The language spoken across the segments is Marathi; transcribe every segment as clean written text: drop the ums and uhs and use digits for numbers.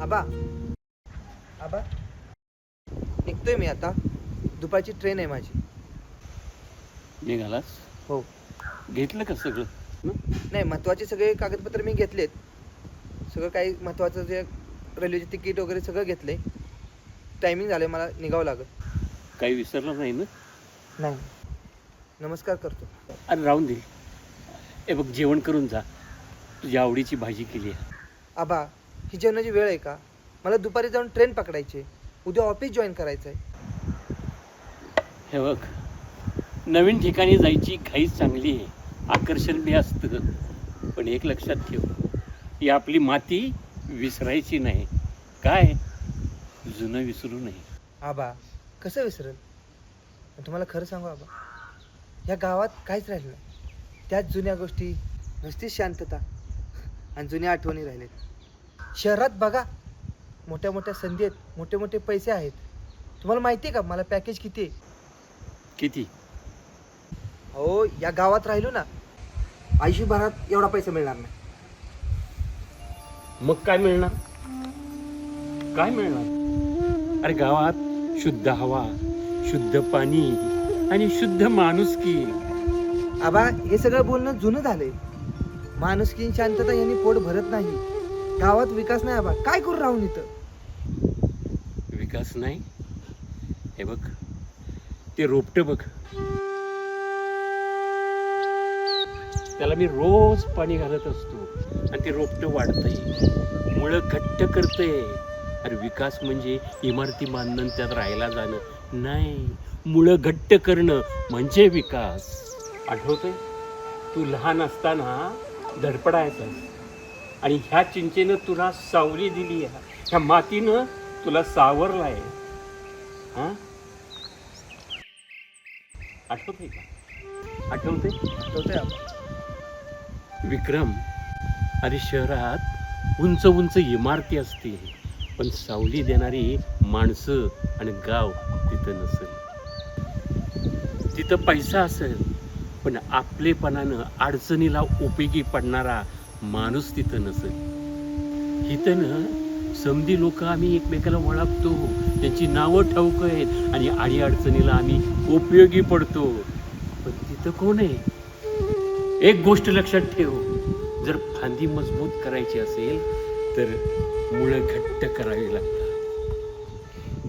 आबा आबा निघतोय मी आता. दुपारची ट्रेन आहे माझी. निघालास? हो. घेतलं का सगळं? नाही, महत्त्वाचे सगळे कागदपत्र मी घेतलेत. सगळं काही महत्त्वाचं जे रेल्वेचे तिकीट वगैरे सगळं घेतलंय. टायमिंग झालंय, मला निघावं लागत. काही विसरलं नाही ना? नाही. नमस्कार करतो. अरे राहून दे. ए बघ, जेवण करून जा. तुझ्या आवडीची भाजी केली आहे. आबा, ही जेवणाची वेळ आहे का? मला दुपारी जाऊन ट्रेन पकडायची. उद्या ऑफिस जॉईन करायचं आहे. हे बघ, नवीन ठिकाणी जायची घाई चांगली आहे, आकर्षण बी असतं. पण एक लक्षात ठेव, ही आपली माती विसरायची नाही. काय? जुनं विसरू नये. आबा, कसं विसरेल? तुम्हाला खरं सांगू आबा, या गावात काहीच राहिलं नाही. त्याच जुन्या गोष्टी, नुसतीच शांतता आणि जुन्या आठवणी राहिलेत. शहरात बघा, मोठ्या मोठ्या संधी आहेत, मोठे मोठे पैसे आहेत. तुम्हाला माहिती आहे का मला पॅकेज किती आहे? किती? हो, या गावात राहिलो ना, आयुष्यभरात एवढा पैसा मिळणार नाही. मग काय मिळणार? काय मिळणार? अरे गावात शुद्ध हवा, शुद्ध पाणी आणि शुद्ध माणुसकी. आबा, हे सगळं बोलणं जुनं झालंय. माणुसकी शांतता यांनी पोट भरत नाही. गावात विकास नाही आबा, काय करू राहून इथं? विकास नाही? हे बघ, ते रोपटं बघ, त्याला मी रोज पाणी घालत असतो आणि ते रोपटं वाढतंय, मुळं घट्ट करतंय. अरे विकास म्हणजे इमारती बांधणं आणि त्यात राहायला जाणं नाही, मुळं घट्ट करणं म्हणजे विकास. आठवतंय तू लहान असताना धडपडायचं आणि ह्या चिंचेनं तुला सावली दिली आहे, ह्या मातीनं तुला सावरलाय. हा, आठवतंय का? आठवतंय आबा. विक्रम, अरे शहरात उंच उंच इमारती असतील, पण सावली देणारी माणसं आणि गाव तिथं नसेल. तिथं पैसा असेल, पण आपलेपणानं अडचणीला उपयोगी पडणारा माणूस तिथं नसेल. इथं ना समधी लोक आम्ही एकमेकाला ओळखतो, त्यांची नावं ठाऊक आहेत आणि आडी अडचणीला आम्ही उपयोगी पडतो. पण तिथं कोण आहे? एक गोष्ट लक्षात ठेव, जर फांदी मजबूत करायची असेल तर मुळं घट्ट करावी लागतात.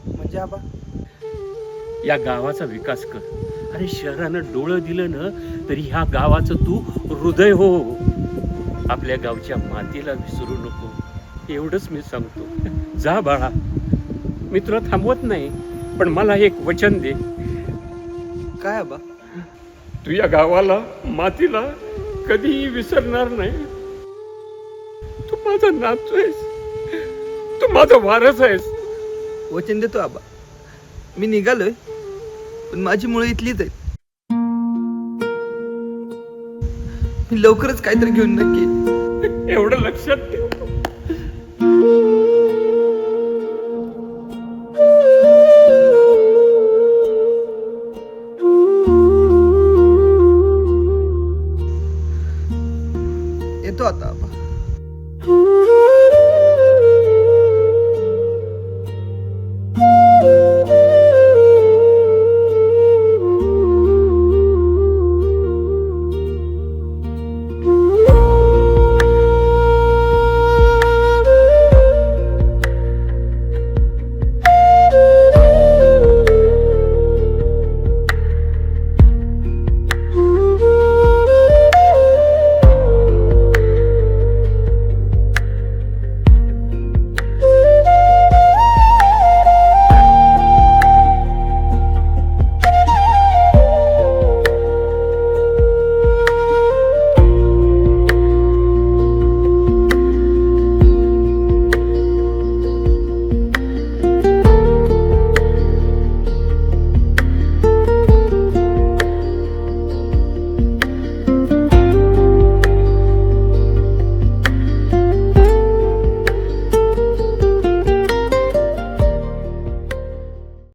म्हणजे आबा, या गावाचा विकास कर. अरे शहरानं डोळं दिलं ना तरी ह्या गावाचं तू हृदय हो. आपल्या गावच्या मातीला विसरू नको, एवढंच मी सांगतो. जा बाळा, मी तुला थांबवत नाही, पण मला एक वचन दे. काय आबा? तू या गावाला, मातीला कधीही विसरणार नाही. तू माझा नातू आहेस, तू माझा वारस आहेस. वचन देतो आबा. मी निघालोय, पण माझी मुळे इथलीच आहेत. मी लवकरच काहीतरी घेऊन नक्की. एवढं लक्षात ठेव. येतो आता आबा.